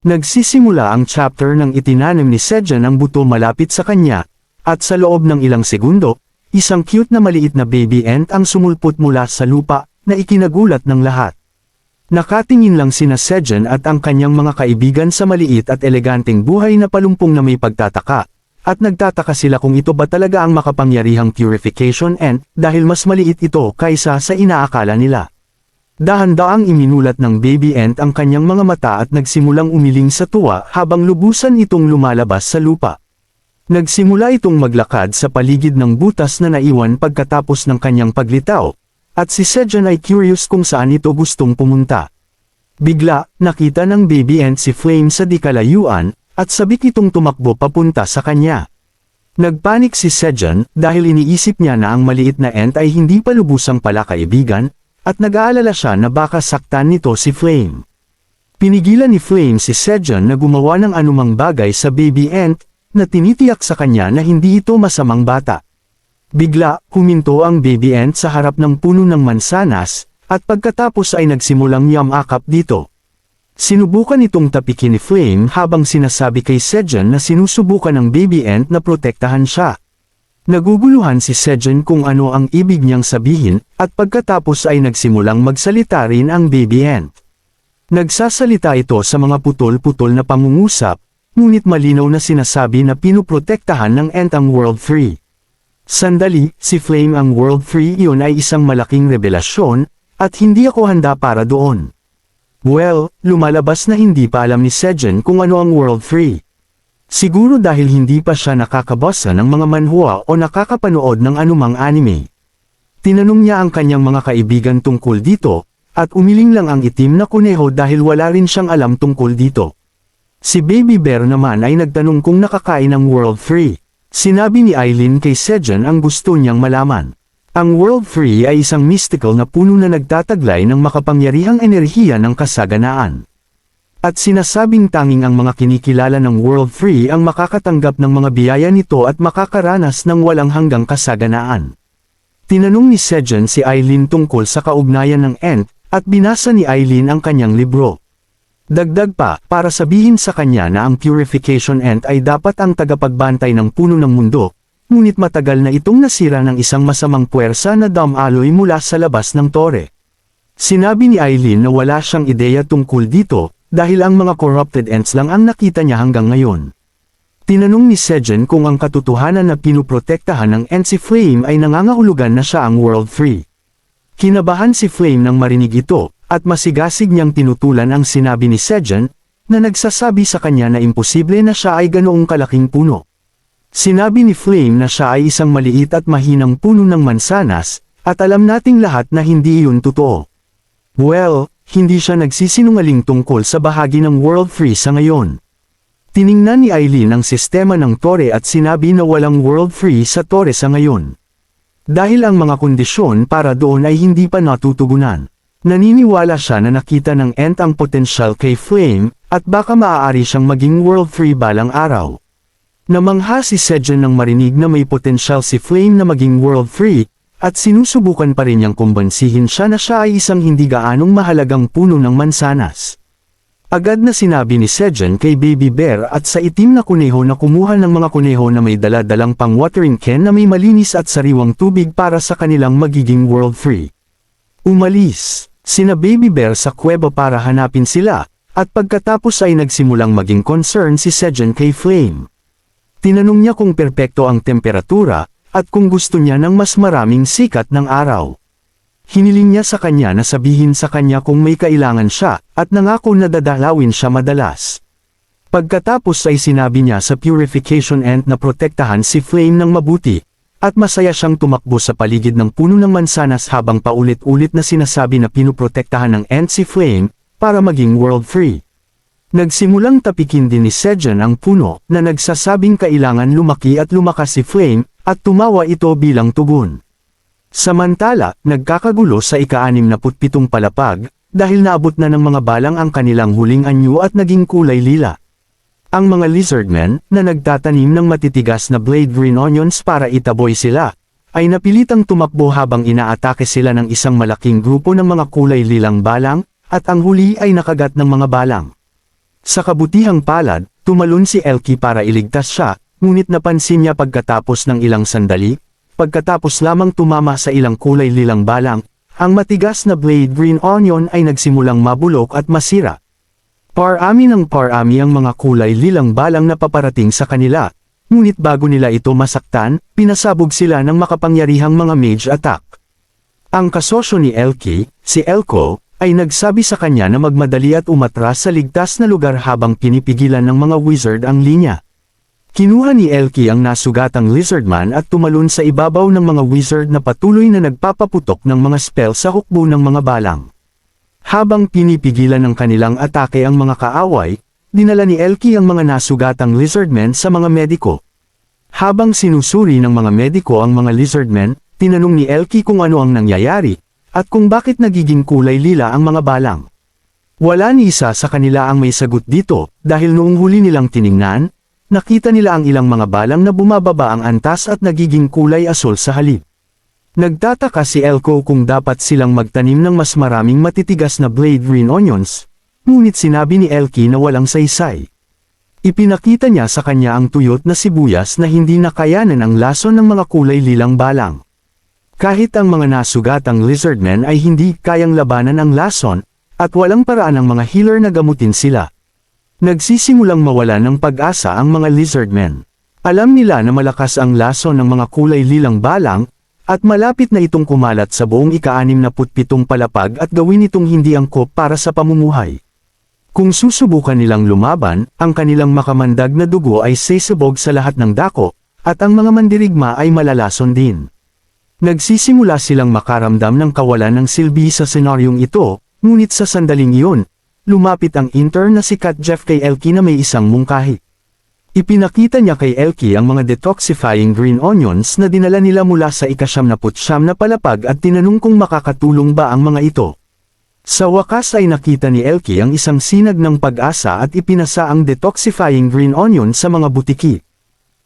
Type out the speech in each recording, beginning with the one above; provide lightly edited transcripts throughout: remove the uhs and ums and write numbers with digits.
Nagsisimula ang chapter nang itinanim ni Sejun ang buto malapit sa kanya, at sa loob ng ilang segundo, isang cute na maliit na baby ant ang sumulpot mula sa lupa, na ikinagulat ng lahat. Nakatingin lang sina Sejun at ang kanyang mga kaibigan sa maliit at eleganteng buhay na palumpong na may pagtataka, at nagtataka sila kung ito ba talaga ang makapangyarihang purification ant dahil mas maliit ito kaysa sa inaakala nila. Dahan-daang iminulat ng baby ant ang kanyang mga mata at nagsimulang umiling sa tuwa habang lubusan itong lumalabas sa lupa. Nagsimula itong maglakad sa paligid ng butas na naiwan pagkatapos ng kanyang paglitaw, at si Sejun ay curious kung saan ito gustong pumunta. Bigla, nakita ng baby ant si Flame sa di kalayuan, at sabik itong tumakbo papunta sa kanya. Nagpanik si Sejun dahil iniisip niya na ang maliit na ant ay hindi pa lubusang pala kaibigan, at nag-aalala siya na baka saktan nito si Flame. Pinigilan ni Flame si Sejun na gumawa ng anumang bagay sa baby ant, na tinitiyak sa kanya na hindi ito masamang bata. Bigla, huminto ang baby ant sa harap ng puno ng mansanas, at pagkatapos ay nagsimulang yamakap dito. Sinubukan itong tapikin ni Flame habang sinasabi kay Sejun na sinusubukan ng baby ant na protektahan siya. Naguguluhan si Sejun kung ano ang ibig niyang sabihin, at pagkatapos ay nagsimulang magsalita rin ang baby ant. Nagsasalita ito sa mga putol-putol na pangungusap, ngunit malinaw na sinasabi na pinuprotektahan ng ant ang World 3. Sandali, si Flame ang World 3 iyon ay isang malaking revelasyon, at hindi ako handa para doon. Well, lumalabas na hindi pa alam ni Sejun kung ano ang World 3. Siguro dahil hindi pa siya nakakabasa ng mga manhwa o nakakapanood ng anumang anime. Tinanong niya ang kanyang mga kaibigan tungkol dito, at umiling lang ang itim na kuneho dahil wala rin siyang alam tungkol dito. Si Baby Bear naman ay nagtanong kung nakakain ng World 3. Sinabi ni Aileen kay Sejun ang gusto niyang malaman. Ang World 3 ay isang mystical na puno na nagtataglay ng makapangyarihang enerhiya ng kasaganaan. At sinasabing tanging ang mga kinikilala ng World 3 ang makakatanggap ng mga biyaya nito at makakaranas ng walang hanggang kasaganaan. Tinanong ni Sejun si Aileen tungkol sa kaugnayan ng ant, at binasa ni Aileen ang kanyang libro. Dagdag pa, para sabihin sa kanya na ang purification ant ay dapat ang tagapagbantay ng puno ng mundo, ngunit matagal na itong nasira ng isang masamang puwersa na dumaloy mula sa labas ng tore. Sinabi ni Aileen na wala siyang ideya tungkol dito, dahil ang mga corrupted ants lang ang nakita niya hanggang ngayon. Tinanong ni Sejun kung ang katotohanan na pinuprotektahan ng ant si Flame ay nangangahulugan na siya ang World 3. Kinabahan si Flame nang marinig ito, at masigasig niyang tinutulan ang sinabi ni Sejun, na nagsasabi sa kanya na imposible na siya ay ganoong kalaking puno. Sinabi ni Flame na siya ay isang maliit at mahinang puno ng mansanas, at alam nating lahat na hindi iyon totoo. Well, hindi siya nagsisinungaling tungkol sa bahagi ng World 3 sa ngayon. Tiningnan ni Aileen ang sistema ng tore at sinabi na walang World 3 sa tore sa ngayon. Dahil ang mga kondisyon para doon ay hindi pa natutugunan. Naniniwala siya na nakita ng ant ang potensyal kay Flame, at baka maaari siyang maging World 3 balang araw. Namangha si Sejun nang marinig na may potensyal si Flame na maging World 3, at sinusubukan pa rin niyang kumbansihin siya na siya ay isang hindi gaanong mahalagang puno ng mansanas. Agad na sinabi ni Sejun kay Baby Bear at sa itim na kuneho na kumuha ng mga kuneho na may dala-dalang pang watering can na may malinis at sariwang tubig para sa kanilang magiging World 3. Umalis sina Baby Bear sa kuweba para hanapin sila, at pagkatapos ay nagsimulang maging concern si Sejun kay Flame. Tinanong niya kung perpekto ang temperatura, at kung gusto niya ng mas maraming sikat ng araw. Hiniling niya sa kanya na sabihin sa kanya kung may kailangan siya, at nangako na dadalawin siya madalas. Pagkatapos ay sinabi niya sa purification ant na protektahan si Flame ng mabuti, at masaya siyang tumakbo sa paligid ng puno ng mansanas habang paulit-ulit na sinasabi na pinuprotektahan ng ant si Flame, para maging World 3. Nagsimulang tapikin din ni Sejun ang puno, na nagsasabing kailangan lumaki at lumakas si Flame, at tumawa ito bilang tugon. Samantala, nagkakagulo sa ika-67 palapag, dahil naabot na ng mga balang ang kanilang huling anyo at naging kulay lila. Ang mga lizardmen, na nagtatanim ng matitigas na blade green onions para itaboy sila, ay napilitang tumakbo habang inaatake sila ng isang malaking grupo ng mga kulay lilang balang, at ang huli ay nakagat ng mga balang. Sa kabutihang palad, tumalon si Elkie para iligtas siya, ngunit napansin niya pagkatapos ng ilang sandali, pagkatapos lamang tumama sa ilang kulay lilang balang, ang matigas na blade green onion ay nagsimulang mabulok at masira. Parami ng parami ang mga kulay lilang balang na paparating sa kanila, ngunit bago nila ito masaktan, pinasabog sila ng makapangyarihang mga mage attack. Ang kasosyo ni Elkie, si Elko, ay nagsabi sa kanya na magmadali at umatras sa ligtas na lugar habang pinipigilan ng mga wizard ang linya. Kinuha ni Elkie ang nasugatang lizardman at tumalon sa ibabaw ng mga wizard na patuloy na nagpapaputok ng mga spell sa hukbo ng mga balang. Habang pinipigilan ng kanilang atake ang mga kaaway, dinala ni Elkie ang mga nasugatang lizardmen sa mga mediko. Habang sinusuri ng mga mediko ang mga lizardmen, tinanong ni Elkie kung ano ang nangyayari, at kung bakit nagiging kulay lila ang mga balang. Wala ni isa sa kanila ang may sagot dito, dahil noong huli nilang tiningnan, nakita nila ang ilang mga balang na bumababa ang antas at nagiging kulay asul sa halip. Nagtataka si Elko kung dapat silang magtanim ng mas maraming matitigas na blade green onions, ngunit sinabi ni Elkie na walang saysay. Ipinakita niya sa kanya ang tuyot na sibuyas na hindi nakayanan ang lason ng mga kulay lilang balang. Kahit ang mga nasugatang lizardmen ay hindi kayang labanan ang lason, at walang paraan ang mga healer na gamutin sila. Nagsisimulang mawala ng pag-asa ang mga lizardmen. Alam nila na malakas ang lason ng mga kulay lilang balang, at malapit na itong kumalat sa buong ika-67 palapag at gawin itong hindi angkop para sa pamumuhay. Kung susubukan nilang lumaban, ang kanilang makamandag na dugo ay sesabog sa lahat ng dako, at ang mga mandirigma ay malalason din. Nagsisimula silang makaramdam ng kawalan ng silbi sa senaryong ito, ngunit sa sandaling iyon, lumapit ang intern na si Kat Jeff kay Elkie na may isang mungkahi. Ipinakita niya kay Elkie ang mga detoxifying green onions na dinala nila mula sa ika-79 na palapag at tinanong kung makakatulong ba ang mga ito. Sa wakas ay nakita ni Elkie ang isang sinag ng pag-asa at ipinasa ang detoxifying green onion sa mga butiki.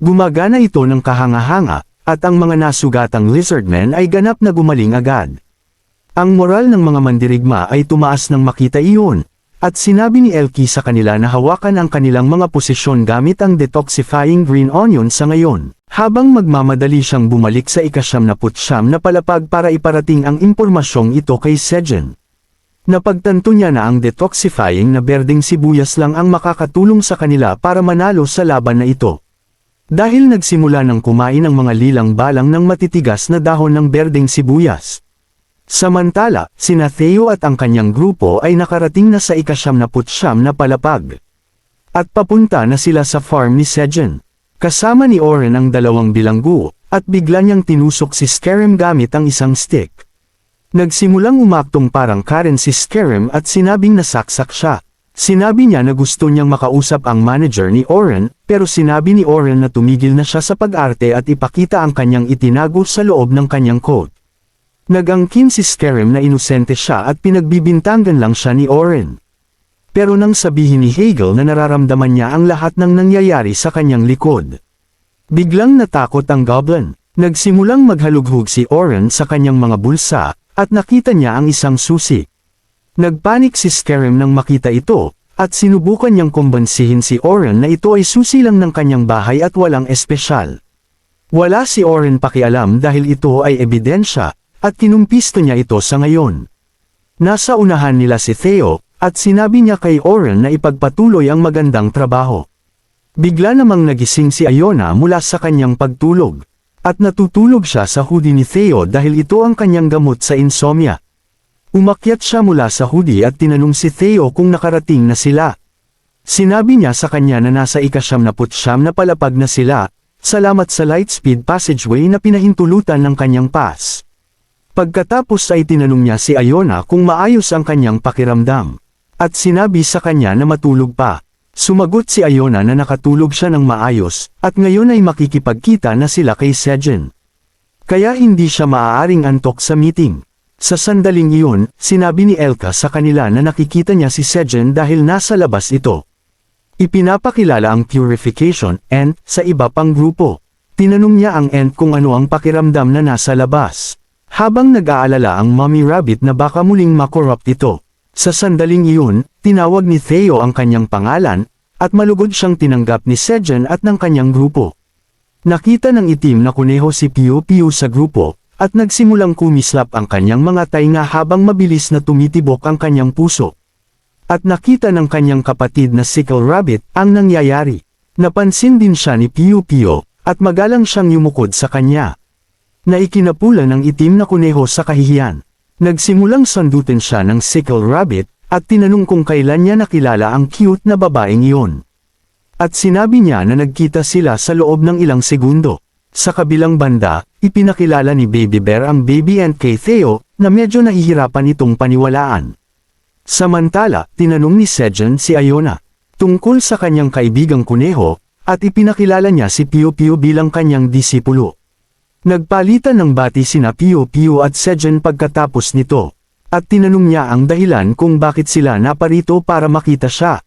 Gumagana ito ng kahanga-hanga, at ang mga nasugatang lizardmen ay ganap na gumaling agad. Ang moral ng mga mandirigma ay tumaas nang makita iyon, at sinabi ni Elkie sa kanila na hawakan ang kanilang mga posisyon gamit ang detoxifying green onion sa ngayon, habang magmamadali siyang bumalik sa ika-79 na palapag para iparating ang impormasyong ito kay Sejen. Napagtanto niya na ang detoxifying na berdeng sibuyas lang ang makakatulong sa kanila para manalo sa laban na ito. Dahil nagsimula ng kumain ang mga lilang balang ng matitigas na dahon ng berdeng sibuyas. Samantala, sina Theo at ang kanyang grupo ay nakarating na sa ika-79 na palapag. At papunta na sila sa farm ni Sejen. Kasama ni Oren ang 2 bilanggo, at bigla niyang tinusok si Scarim gamit ang isang stick. Nagsimulang umaktong parang Karen si Scarim at sinabing nasaksak siya. Sinabi niya na gusto niyang makausap ang manager ni Oren, pero sinabi ni Oren na tumigil na siya sa pag-arte at ipakita ang kanyang itinago sa loob ng kanyang coat. Nagangkin si Scarim na inosente siya at pinagbibintangan lang siya ni Oren. Pero nang sabihin ni Hegel na nararamdaman niya ang lahat ng nangyayari sa kanyang likod. Biglang natakot ang goblin. Nagsimulang maghalughog si Oren sa kanyang mga bulsa, at nakita niya ang isang susi. Nagpanik si Scarim nang makita ito, at sinubukan niyang kumbansihin si Oren na ito ay susi lang ng kanyang bahay at walang espesyal. Wala si Oren pakialam dahil ito ay ebidensya, at kinumpisto niya ito sa ngayon. Nasa unahan nila si Theo, at sinabi niya kay Oren na ipagpatuloy ang magandang trabaho. Bigla namang nagising si Iona mula sa kanyang pagtulog, at natutulog siya sa hoodie ni Theo dahil ito ang kanyang gamot sa insomnia. Umakyat siya mula sa hoodie at tinanong si Theo kung nakarating na sila. Sinabi niya sa kanya na nasa ika-79 na palapag na sila, salamat sa Lightspeed Passageway na pinahintulutan ng kanyang pass. Pagkatapos ay tinanong niya si Iona kung maayos ang kanyang pakiramdam. At sinabi sa kanya na matulog pa. Sumagot si Iona na nakatulog siya ng maayos, at ngayon ay makikipagkita na sila kay Sejen. Kaya hindi siya maaaring antok sa meeting. Sa sandaling iyon, sinabi ni Elka sa kanila na nakikita niya si Sejen dahil nasa labas ito. Ipinapakilala ang purification, Ent, sa iba pang grupo. Tinanong niya ang Ent kung ano ang pakiramdam na nasa labas. Habang nag-aalala ang Mommy Rabbit na baka muling makorrupt ito. Sa sandaling iyon, tinawag ni Theo ang kanyang pangalan, at malugod siyang tinanggap ni Sejan at ng kanyang grupo. Nakita ng itim na kuneho si Piu Piu sa grupo, at nagsimulang kumislap ang kanyang mga tainga habang mabilis na tumitibok ang kanyang puso. At nakita ng kanyang kapatid na Sickle Rabbit ang nangyayari. Napansin din siya ni Piu Piu, at magalang siyang yumukod sa kanya. Naikinapula ng itim na kuneho sa kahihiyan. Nagsimulang sandutin siya ng Sickle Rabbit, at tinanong kung kailan niya nakilala ang cute na babaeng iyon. At sinabi niya na nagkita sila sa loob ng ilang segundo. Sa kabilang banda, ipinakilala ni Baby Bear ang baby ant kay Theo, na medyo nahihirapan itong paniwalaan. Samantala, tinanong ni Sejan si Iona tungkol sa kanyang kaibigang kuneho, at ipinakilala niya si Piu Piu bilang kanyang disipulo. Nagpalitan ng bati sina Piu Piu at Sejan pagkatapos nito, at tinanong niya ang dahilan kung bakit sila naparito para makita siya.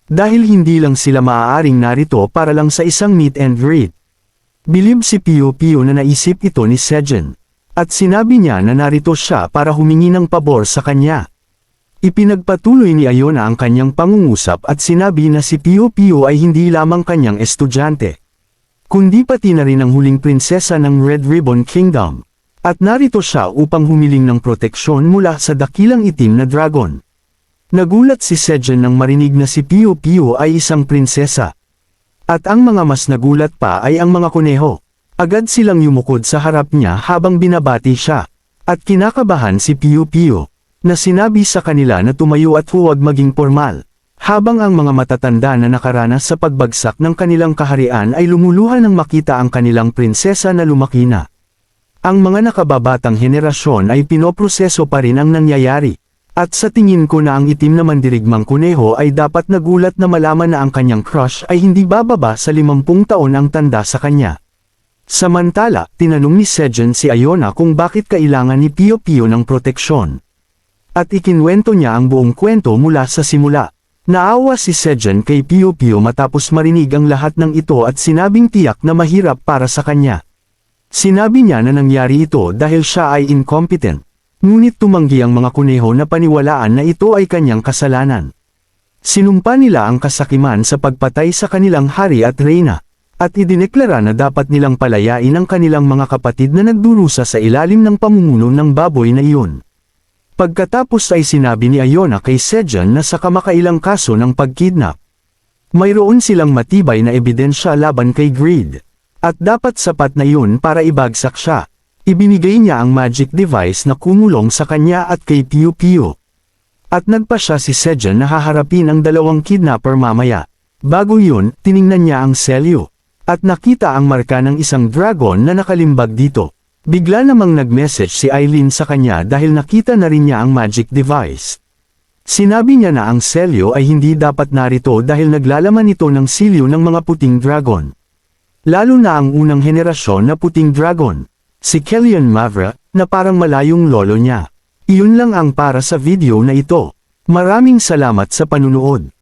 Dahil hindi lang sila maaaring narito para lang sa isang meet and greet. Bilib si Piu Piu na naisip ito ni Sejan, at sinabi niya na narito siya para humingi ng pabor sa kanya. Ipinagpatuloy ni Iona ang kanyang pangungusap at sinabi na si Piu Piu ay hindi lamang kanyang estudyante, kundi pati na rin ang huling prinsesa ng Red Ribbon Kingdom. At narito siya upang humiling ng proteksyon mula sa dakilang itim na dragon. Nagulat si Sejan nang marinig na si Piu Piu ay isang prinsesa. At ang mga mas nagulat pa ay ang mga kuneho. Agad silang yumukod sa harap niya habang binabati siya. At kinakabahan si Piu Piu, na sinabi sa kanila na tumayo at huwag maging formal. Habang ang mga matatanda na nakaranas sa pagbagsak ng kanilang kaharian ay lumuluha nang makita ang kanilang prinsesa na lumaki na. Ang mga nakababatang henerasyon ay pinoproseso pa rin ang nangyayari. At sa tingin ko na ang itim na mandirigmang kuneho ay dapat nagulat na malaman na ang kanyang crush ay hindi bababa sa 50 taon ang tanda sa kanya. Samantala, tinanong ni Sejan si Iona kung bakit kailangan ni Piu Piu ng proteksyon. At ikinwento niya ang buong kwento mula sa simula. Naawa si Sejan kay Piu Piu matapos marinig ang lahat ng ito at sinabing tiyak na mahirap para sa kanya. Sinabi niya na nangyari ito dahil siya ay incompetent. Ngunit tumanggi ang mga kuneho na paniwalaan na ito ay kanyang kasalanan. Sinumpa nila ang kasakiman sa pagpatay sa kanilang hari at reyna, at idineklara na dapat nilang palayain ang kanilang mga kapatid na nagdurusa sa ilalim ng pamumuno ng baboy na iyon. Pagkatapos ay sinabi ni Iona kay Sejan na sa kamakailang kaso ng pagkidnap, mayroon silang matibay na ebidensya laban kay Greed, at dapat sapat na yun para ibagsak siya. Ibinigay niya ang magic device na kumulong sa kanya at kay Piu Piu. At nagpa siya si Sejan na haharapin ang dalawang kidnapper mamaya. Bago yun, tiningnan niya ang selyo, at nakita ang marka ng isang dragon na nakalimbag dito. Bigla namang nag-message si Eileen sa kanya dahil nakita na rin niya ang magic device. Sinabi niya na ang selyo ay hindi dapat narito dahil naglalaman ito ng silyo ng mga puting dragon. Lalo na ang unang henerasyon na puting dragon, si Kellyan Mavra, na parang malayong lolo niya. Iyon lang ang para sa video na ito. Maraming salamat sa panunood.